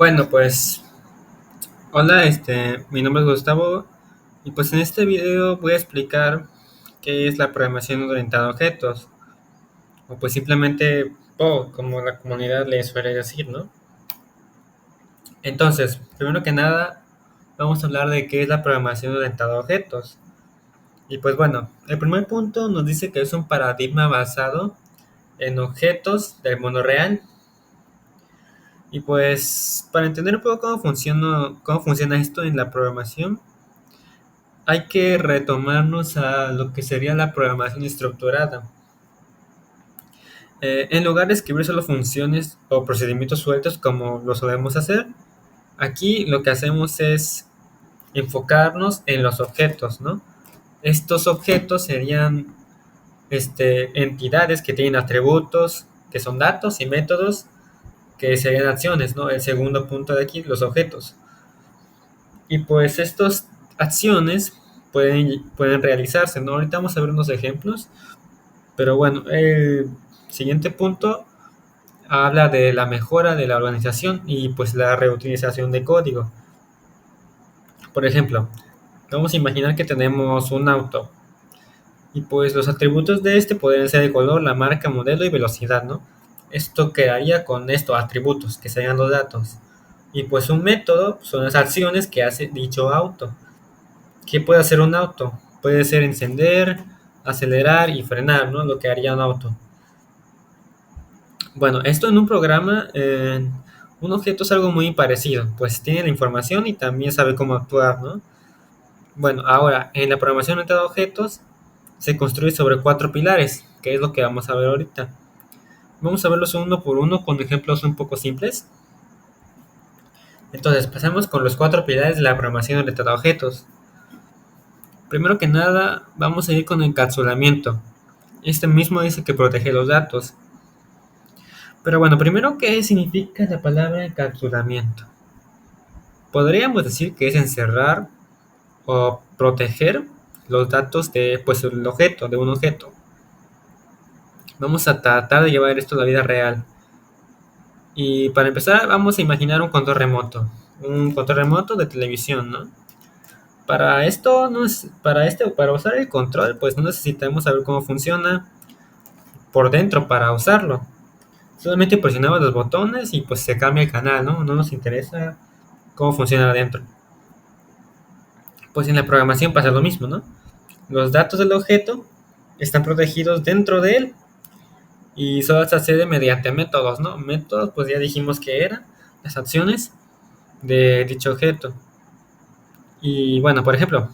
Bueno, pues hola, mi nombre es Gustavo y pues en este video voy a explicar qué es la programación orientada a objetos o pues simplemente PO, como la comunidad le suele decir, ¿no? Entonces, primero que nada, vamos a hablar de qué es la programación orientada a objetos. Y pues bueno, el primer punto nos dice que es un paradigma basado en objetos del mundo real. Y pues para entender un poco cómo funciona esto en la programación, hay que retomarnos a lo que sería la programación estructurada. En lugar de escribir solo funciones o procedimientos sueltos como lo solemos hacer, aquí lo que hacemos es enfocarnos en los objetos, ¿no? Estos objetos serían entidades que tienen atributos, que son datos y métodos, que serían acciones, ¿no? El segundo punto de aquí, los objetos. Y pues estas acciones pueden realizarse, ¿no? Ahorita vamos a ver unos ejemplos. Pero bueno, el siguiente punto habla de la mejora de la organización y pues la reutilización de código. Por ejemplo, vamos a imaginar que tenemos un auto y pues los atributos de este pueden ser el color, la marca, modelo y velocidad, ¿no? Esto quedaría con estos atributos, que serían los datos. Y pues un método son las acciones que hace dicho auto. ¿Qué puede hacer un auto? Puede ser encender, acelerar y frenar, ¿no? Lo que haría un auto. Bueno, esto en un programa, un objeto es algo muy parecido, pues tiene la información y también sabe cómo actuar, ¿no? Bueno, ahora, en la programación orientada a objetos se construye sobre cuatro pilares, que es lo que vamos a ver ahorita. Vamos a verlos uno por uno con ejemplos un poco simples. Entonces, pasamos con los cuatro pilares de la programación orientada a objetos. Primero que nada, vamos a ir con encapsulamiento. Este mismo dice que protege los datos. Pero bueno, primero, ¿qué significa la palabra encapsulamiento? Podríamos decir que es encerrar o proteger los datos de pues, el objeto, de un objeto. Vamos a tratar de llevar esto a la vida real. Y para empezar, vamos a imaginar un control remoto de televisión, ¿no? Para esto, para usar el control, pues no necesitamos saber cómo funciona por dentro para usarlo. Solamente presionamos los botones y pues se cambia el canal, ¿no? No nos interesa cómo funciona adentro. Pues en la programación pasa lo mismo, ¿no? Los datos del objeto están protegidos dentro de él y solo se accede mediante métodos, ¿no? Métodos, pues ya dijimos que eran las acciones de dicho objeto. Y bueno, por ejemplo,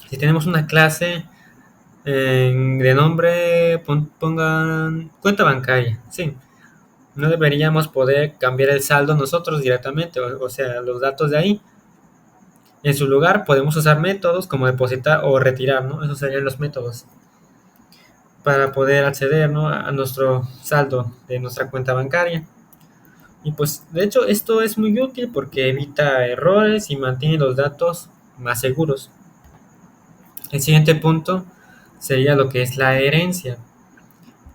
si tenemos una clase de nombre, pongan cuenta bancaria, sí. No deberíamos poder cambiar el saldo nosotros directamente, o sea, los datos de ahí. En su lugar podemos usar métodos como depositar o retirar, ¿no? Esos serían los métodos para poder acceder, ¿no? A nuestro saldo de nuestra cuenta bancaria. Y pues de hecho esto es muy útil porque evita errores y mantiene los datos más seguros. El siguiente punto sería lo que es la herencia.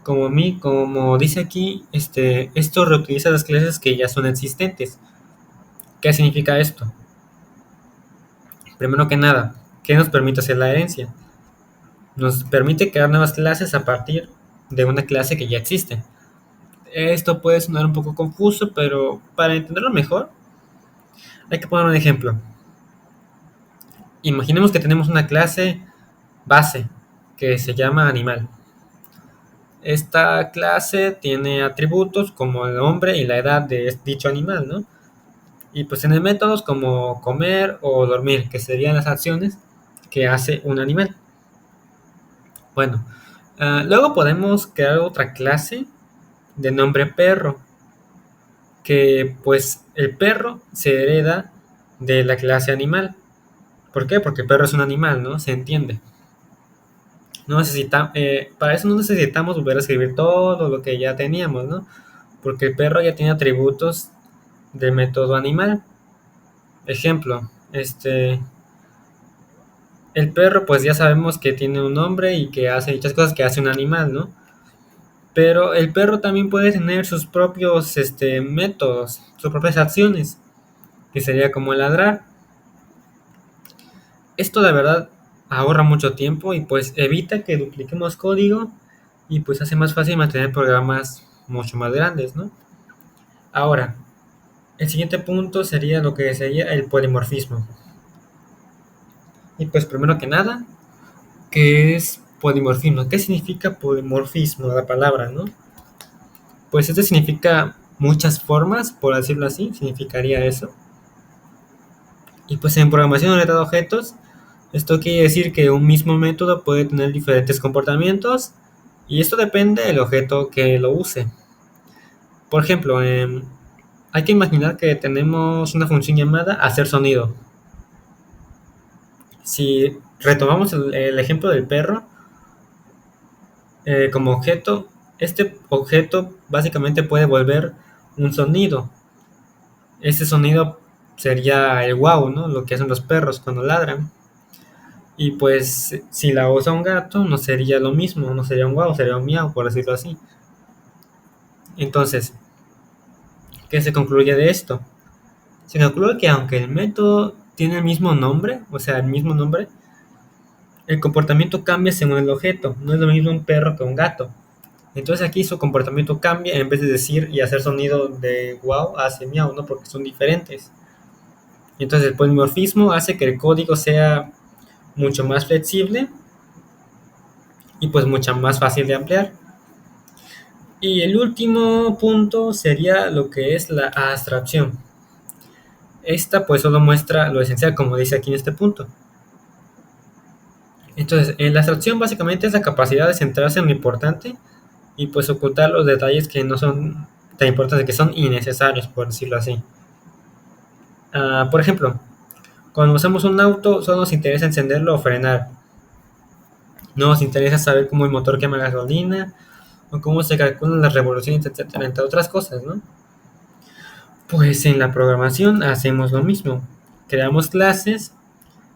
Como dice aquí, esto reutiliza las clases que ya son existentes. ¿Qué significa esto? Primero que nada, ¿qué nos permite hacer la herencia? Nos permite crear nuevas clases a partir de una clase que ya existe. Esto puede sonar un poco confuso, pero para entenderlo mejor, hay que poner un ejemplo. Imaginemos que tenemos una clase base que se llama animal. Esta clase tiene atributos como el nombre y la edad de dicho animal, ¿no? Y pues tiene métodos como comer o dormir, que serían las acciones que hace un animal. Bueno, luego podemos crear otra clase de nombre perro, que pues el perro se hereda de la clase animal. ¿Por qué? Porque el perro es un animal, ¿no? Se entiende. Para eso no necesitamos volver a escribir todo lo que ya teníamos, ¿no? Porque el perro ya tiene atributos de método animal. Ejemplo, el perro pues ya sabemos que tiene un nombre y que hace muchas cosas que hace un animal, ¿no? Pero el perro también puede tener sus propios métodos, sus propias acciones, que sería como ladrar. Esto de verdad ahorra mucho tiempo y pues evita que dupliquemos código y pues hace más fácil mantener programas mucho más grandes, ¿no? Ahora, el siguiente punto sería lo que sería el polimorfismo. Y pues primero que nada, ¿qué es polimorfismo? ¿Qué significa polimorfismo? La palabra, ¿no? Pues este significa muchas formas, por decirlo así, significaría eso. Y pues en programación orientada a objetos, esto quiere decir que un mismo método puede tener diferentes comportamientos y esto depende del objeto que lo use. Por ejemplo, hay que imaginar que tenemos una función llamada hacer sonido. Si retomamos el ejemplo del perro como objeto, este objeto básicamente puede volver un sonido. Ese sonido sería el wow, ¿no? Lo que hacen los perros cuando ladran. Y pues si la usa un gato no sería lo mismo, no sería un wow, sería un miau, por decirlo así. Entonces, ¿qué se concluye de esto? Se concluye que aunque el método tiene el mismo nombre, o sea, el mismo nombre, el comportamiento cambia según el objeto. No es lo mismo un perro que un gato. Entonces aquí su comportamiento cambia, en vez de decir y hacer sonido de wow, hace miau, ¿no? Porque son diferentes. Entonces el polimorfismo hace que el código sea mucho más flexible y pues mucho más fácil de ampliar. Y el último punto sería lo que es la abstracción. Esta pues solo muestra lo esencial, como dice aquí en este punto. Entonces, en la abstracción básicamente es la capacidad de centrarse en lo importante y pues ocultar los detalles que no son tan importantes, que son innecesarios, por decirlo así. Por ejemplo, cuando usamos un auto, solo nos interesa encenderlo o frenar. No nos interesa saber cómo el motor quema gasolina o cómo se calculan las revoluciones, etcétera, entre otras cosas, ¿no? Pues en la programación hacemos lo mismo. Creamos clases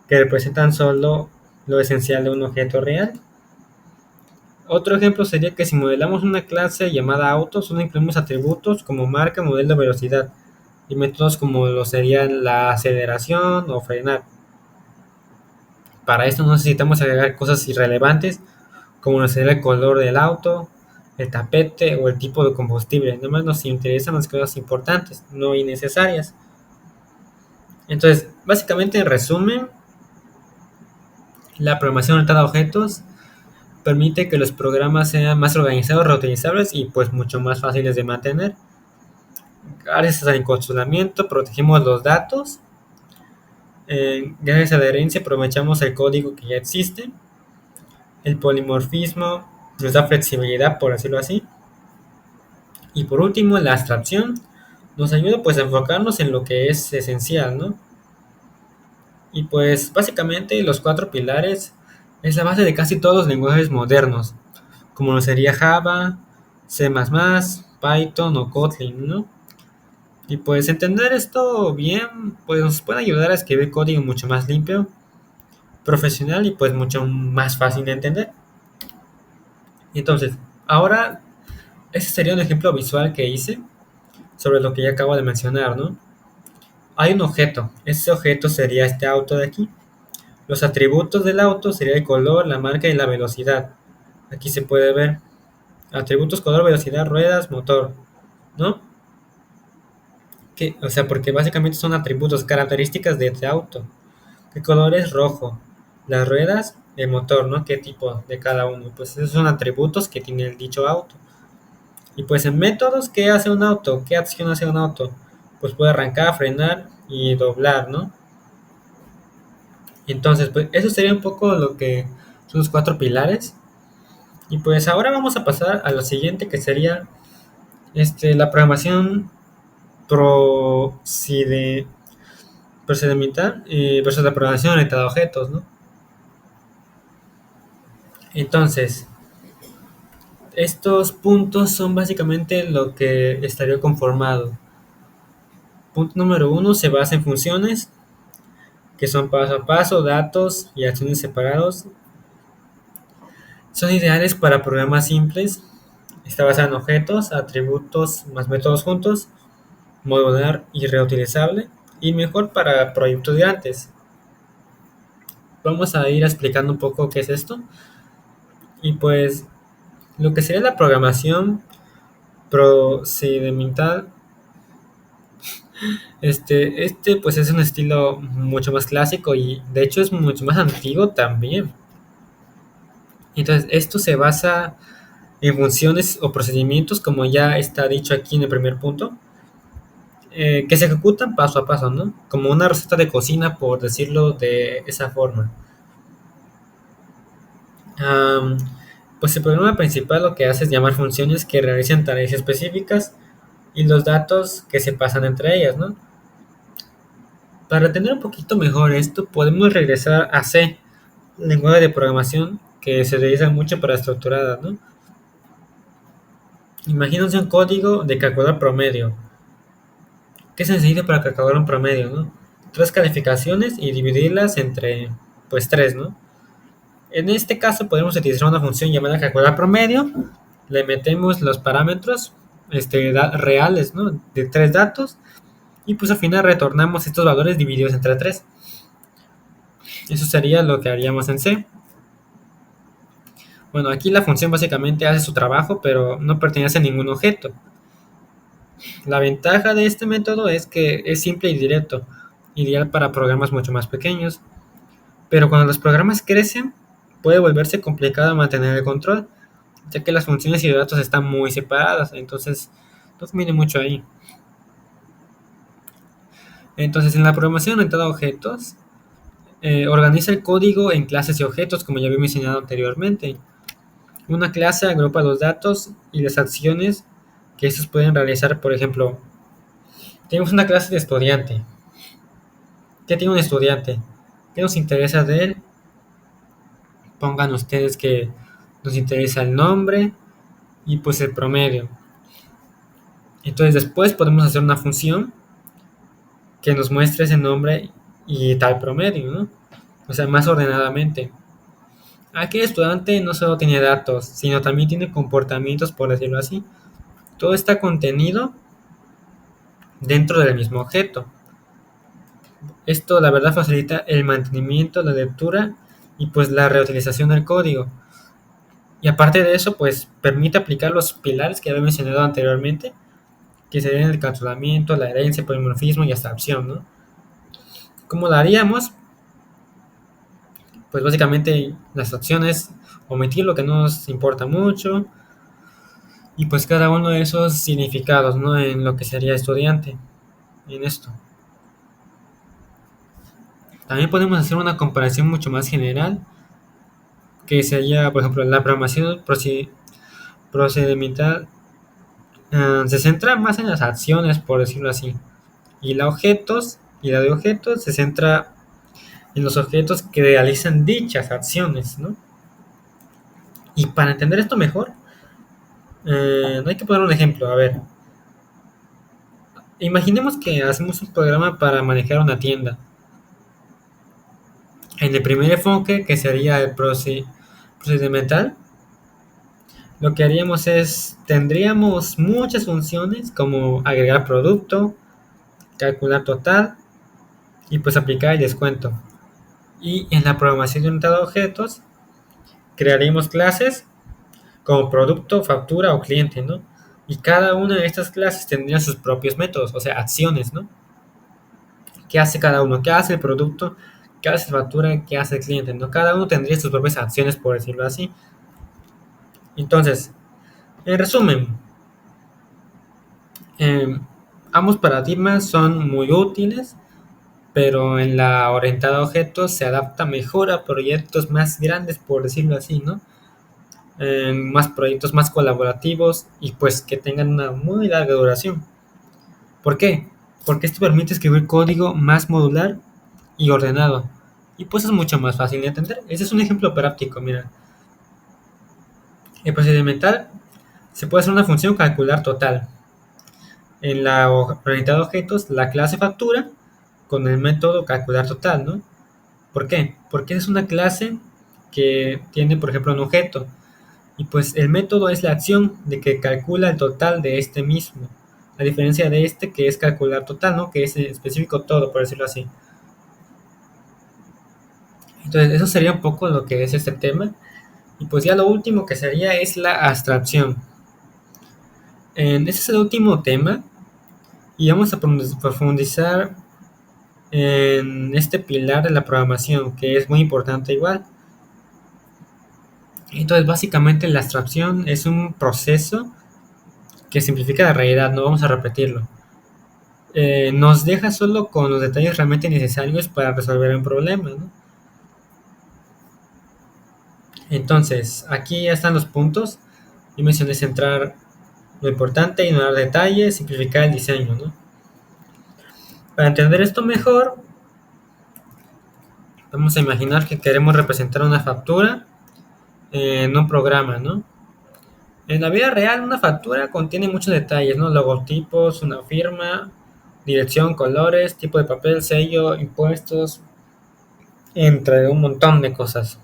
que representan solo lo esencial de un objeto real. Otro ejemplo sería que si modelamos una clase llamada auto, solo incluimos atributos como marca, modelo, velocidad y métodos como lo serían la aceleración o frenar. Para esto no necesitamos agregar cosas irrelevantes como lo sería el color del auto, el tapete o el tipo de combustible. Nada más nos interesan las cosas importantes, no innecesarias. Entonces, básicamente en resumen, la programación orientada a objetos permite que los programas sean más organizados, reutilizables y pues mucho más fáciles de mantener. Gracias al encapsulamiento protegemos los datos. Gracias a la herencia aprovechamos el código que ya existe. El polimorfismo nos da flexibilidad, por decirlo así. Y por último, la abstracción nos ayuda pues a enfocarnos en lo que es esencial, ¿no? Y pues básicamente los cuatro pilares es la base de casi todos los lenguajes modernos, como lo sería Java, C++, Python o Kotlin, ¿no? Y pues entender esto bien, pues nos puede ayudar a escribir código mucho más limpio, profesional y pues mucho más fácil de entender. Entonces, ahora, ese sería un ejemplo visual que hice sobre lo que ya acabo de mencionar, ¿no? Hay un objeto, ese objeto sería este auto de aquí. Los atributos del auto sería el color, la marca y la velocidad. Aquí se puede ver atributos, color, velocidad, ruedas, motor, ¿no? O sea, porque básicamente son atributos, características de este auto. El color es rojo, las ruedas, el motor, ¿no? ¿Qué tipo de cada uno? Pues esos son atributos que tiene el dicho auto. Y pues en métodos, ¿qué hace un auto? ¿Qué acción hace un auto? Pues puede arrancar, frenar y doblar, ¿no? Entonces, pues eso sería un poco lo que son los cuatro pilares. Y pues ahora vamos a pasar a lo siguiente que sería la programación procede, procedimental versus la programación orientada a objetos, ¿no? Entonces, estos puntos son básicamente lo que estaría conformado. Punto número uno se basa en funciones que son paso a paso, datos y acciones separados. Son ideales para programas simples Está basada en objetos, atributos más métodos juntos, modular y reutilizable, y mejor para proyectos grandes. Vamos a ir explicando un poco qué es esto. Y pues lo que sería la programación procedimental, pues es un estilo mucho más clásico y de hecho es mucho más antiguo también. Entonces, esto se basa en funciones o procedimientos, como ya está dicho aquí en el primer punto, que se ejecutan paso a paso, ¿no? Como una receta de cocina, por decirlo de esa forma. Am, pues el programa principal lo que hace es llamar funciones que realizan tareas específicas y los datos que se pasan entre ellas, ¿no? Para entender un poquito mejor esto, podemos regresar a C, lenguaje de programación que se utiliza mucho para estructuradas, ¿no? Imagínense un código de calculador promedio. ¿Qué se necesita para calcular un promedio, no? Tres calificaciones y dividirlas entre, pues, tres, ¿no? En este caso podemos utilizar una función llamada calcular promedio. Le metemos los parámetros reales, ¿no? De tres datos. Y pues al final retornamos estos valores divididos entre tres. Eso sería lo que haríamos en C. Bueno, aquí la función básicamente hace su trabajo, pero no pertenece a ningún objeto. La ventaja de este método es que es simple y directo, ideal para programas mucho más pequeños. Pero cuando los programas crecen, puede volverse complicado mantener el control, ya que las funciones y los datos están muy separadas, entonces no conviene mucho ahí. Entonces, en la programación orientada a objetos, organiza el código en clases y objetos, como ya había mencionado anteriormente. Una clase agrupa los datos y las acciones que estos pueden realizar. Por ejemplo, tenemos una clase de estudiante. ¿Qué tiene un estudiante? ¿Qué nos interesa de él? Pongan ustedes que nos interesa el nombre y pues el promedio. Entonces después podemos hacer una función que nos muestre ese nombre y tal promedio, ¿no? O sea, más ordenadamente. Aquí el estudiante no solo tiene datos, sino también tiene comportamientos, por decirlo así. Todo está contenido dentro del mismo objeto. Esto la verdad facilita el mantenimiento, la lectura y pues la reutilización del código. Y aparte de eso, pues permite aplicar los pilares que había mencionado anteriormente, que serían el encapsulamiento, la herencia, el polimorfismo y abstracción, ¿no? ¿Cómo lo haríamos? Pues básicamente las opciones, omitir lo que no nos importa mucho, y pues cada uno de esos significados, ¿no? En lo que sería estudiante, en esto. También podemos hacer una comparación mucho más general, que sería, por ejemplo, la programación procedimental se centra más en las acciones, por decirlo así, y la de objetos se centra en los objetos que realizan dichas acciones, ¿no? Y para entender esto mejor, hay que poner un ejemplo. A ver, imaginemos que hacemos un programa para manejar una tienda. En el primer enfoque, que sería el procedimental, lo que haríamos es, tendríamos muchas funciones como agregar producto, calcular total y pues aplicar el descuento. Y en la programación orientada a objetos, crearíamos clases como producto, factura o cliente, ¿no? Y cada una de estas clases tendría sus propios métodos, o sea, acciones, ¿no? ¿Qué hace cada uno? ¿Qué hace el producto? ¿Qué hace la factura? ¿Qué hace el cliente? ¿No? Cada uno tendría sus propias acciones, por decirlo así. Entonces, en resumen, eh, ambos paradigmas son muy útiles, pero en la orientada a objetos se adapta mejor a proyectos más grandes, por decirlo así, ¿no? Más proyectos más colaborativos y pues que tengan una muy larga duración. ¿Por qué? Porque esto permite escribir código más modular y ordenado. Y pues es mucho más fácil de entender. Ese es un ejemplo práctico, mira. En procedimental se puede hacer una función calcular total. En la orientada a objetos, la clase factura con el método calcular total, ¿no? ¿Por qué? Porque es una clase que tiene, por ejemplo, un objeto. Y pues el método es la acción de que calcula el total de este mismo, a diferencia de este que es calcular total, ¿no? Que es específico todo, por decirlo así. Entonces eso sería un poco lo que es este tema. Y pues ya lo último que sería es la abstracción. Este es el último tema y vamos a profundizar en este pilar de la programación que es muy importante igual. Entonces básicamente la abstracción es un proceso que simplifica la realidad, no vamos a repetirlo. Nos deja solo con los detalles realmente necesarios para resolver un problema, ¿no? Entonces, aquí ya están los puntos. Yo mencioné centrar lo importante, ignorar detalles, simplificar el diseño, ¿no? Para entender esto mejor, vamos a imaginar que queremos representar una factura en un programa, ¿no? En la vida real, una factura contiene muchos detalles, ¿no? Logotipos, una firma, dirección, colores, tipo de papel, sello, impuestos, entre un montón de cosas.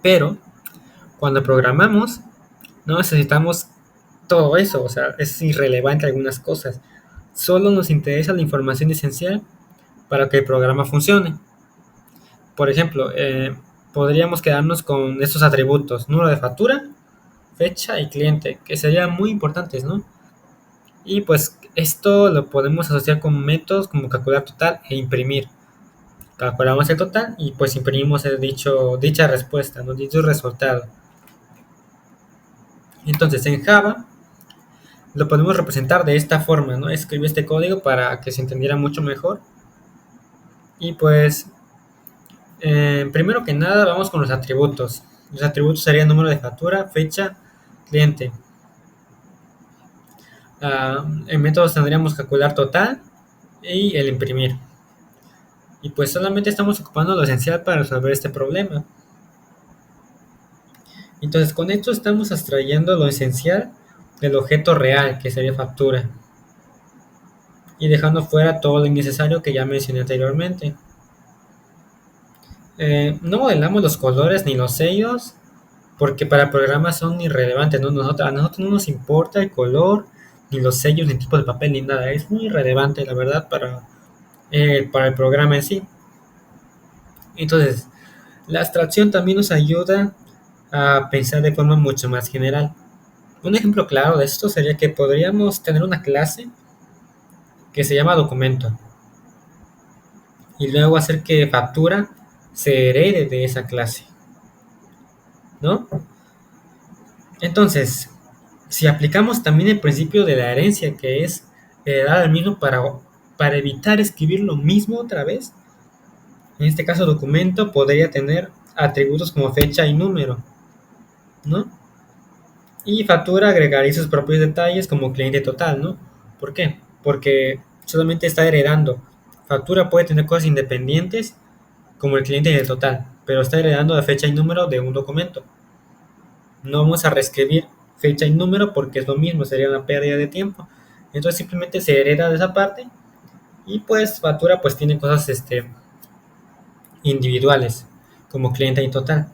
Pero cuando programamos, no necesitamos todo eso, o sea, es irrelevante algunas cosas. Solo nos interesa la información esencial para que el programa funcione. Por ejemplo, podríamos quedarnos con estos atributos: número de factura, fecha y cliente, que serían muy importantes, ¿no? Y pues esto lo podemos asociar con métodos como calcular total e imprimir. Calculamos el total y pues imprimimos dicha respuesta, ¿no? Dicho resultado. Entonces en Java lo podemos representar de esta forma, ¿no? Escribí este código para que se entendiera mucho mejor. Y pues, primero que nada, vamos con los atributos. Los atributos serían número de factura, fecha, cliente. En métodos tendríamos calcular total y el imprimir. Y pues solamente estamos ocupando lo esencial para resolver este problema. Entonces con esto estamos abstrayendo lo esencial del objeto real, que sería factura, y dejando fuera todo lo innecesario que ya mencioné anteriormente. No modelamos los colores ni los sellos porque para programas son irrelevantes, ¿no? A nosotros no nos importa el color, ni los sellos, ni tipo de papel, ni nada. Es muy irrelevante, la verdad, para el programa en sí. Entonces, la abstracción también nos ayuda a pensar de forma mucho más general. Un ejemplo claro de esto sería que podríamos tener una clase que se llama documento y luego hacer que factura se herede de esa clase, ¿no? Entonces, si aplicamos también el principio de la herencia, que es heredar al mismo para evitar escribir lo mismo otra vez, en este caso documento podría tener atributos como fecha y número, ¿no? Y factura agregaría sus propios detalles como cliente total, ¿no? ¿Por qué? Porque solamente está heredando. Factura puede tener cosas independientes como el cliente y el total, pero está heredando la fecha y número de un documento. No vamos a reescribir fecha y número porque es lo mismo, sería una pérdida de tiempo. Entonces simplemente se hereda de esa parte y pues factura pues tiene cosas individuales como cliente y total.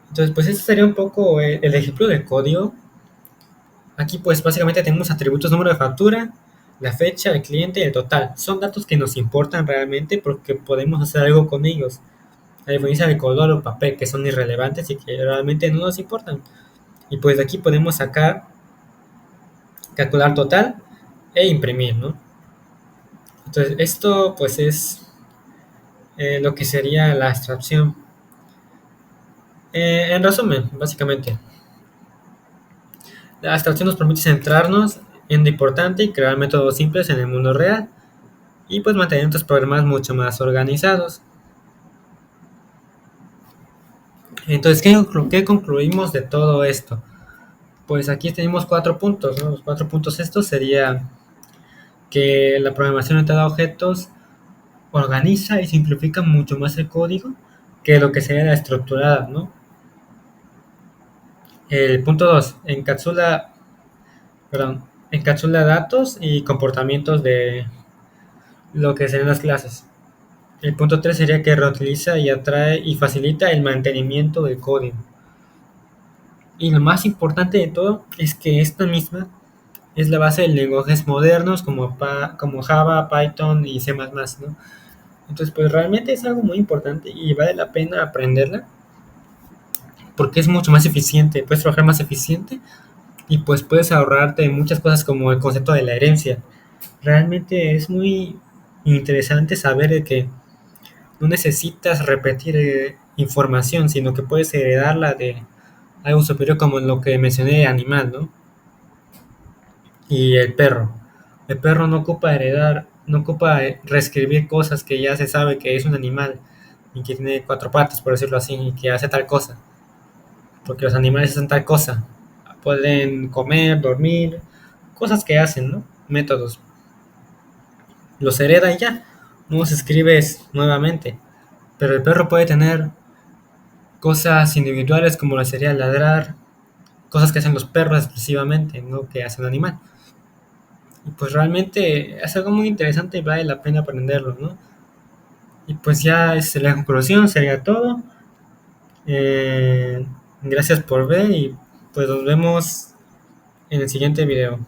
Entonces pues este sería un poco el ejemplo del código. Aquí pues básicamente tenemos atributos número de factura, la fecha, el cliente y el total. Son datos que nos importan realmente porque podemos hacer algo con ellos. A diferencia del color o papel que son irrelevantes y que realmente no nos importan. Y pues de aquí podemos sacar, calcular total e imprimir, ¿no? Entonces esto pues es lo que sería la abstracción. En resumen, básicamente, la abstracción nos permite centrarnos en lo importante y crear métodos simples en el mundo real y pues mantener nuestros programas mucho más organizados. Entonces, ¿qué concluimos de todo esto? Pues aquí tenemos 4 puntos, ¿no? Los 4 puntos estos sería que la programación orientada a objetos organiza y simplifica mucho más el código que lo que sería la estructurada, ¿no? El punto 2 encapsula datos y comportamientos de lo que serían las clases. El punto 3 sería que reutiliza y atrae y facilita el mantenimiento del código. Y lo más importante de todo es que esta misma es la base de lenguajes modernos como Java, Python y C++, ¿no? Entonces, pues realmente es algo muy importante y vale la pena aprenderla porque es mucho más eficiente, puedes trabajar más eficiente y pues puedes ahorrarte muchas cosas como el concepto de la herencia. Realmente es muy interesante saber de que no necesitas repetir información, sino que puedes heredarla de algo superior como lo que mencioné, animal, ¿no? Y el perro. El perro no ocupa heredar, no ocupa reescribir cosas que ya se sabe que es un animal y que tiene cuatro patas, por decirlo así, y que hace tal cosa. Porque los animales hacen tal cosa. Pueden comer, dormir, cosas que hacen, ¿no? Métodos. Los hereda y ya. No los escribes nuevamente. Pero el perro puede tener cosas individuales como lo sería ladrar, cosas que hacen los perros exclusivamente, no que hace un animal. Y pues realmente es algo muy interesante y vale la pena aprenderlo, ¿no? Y pues ya es la conclusión, sería todo. Gracias por ver y pues nos vemos en el siguiente video.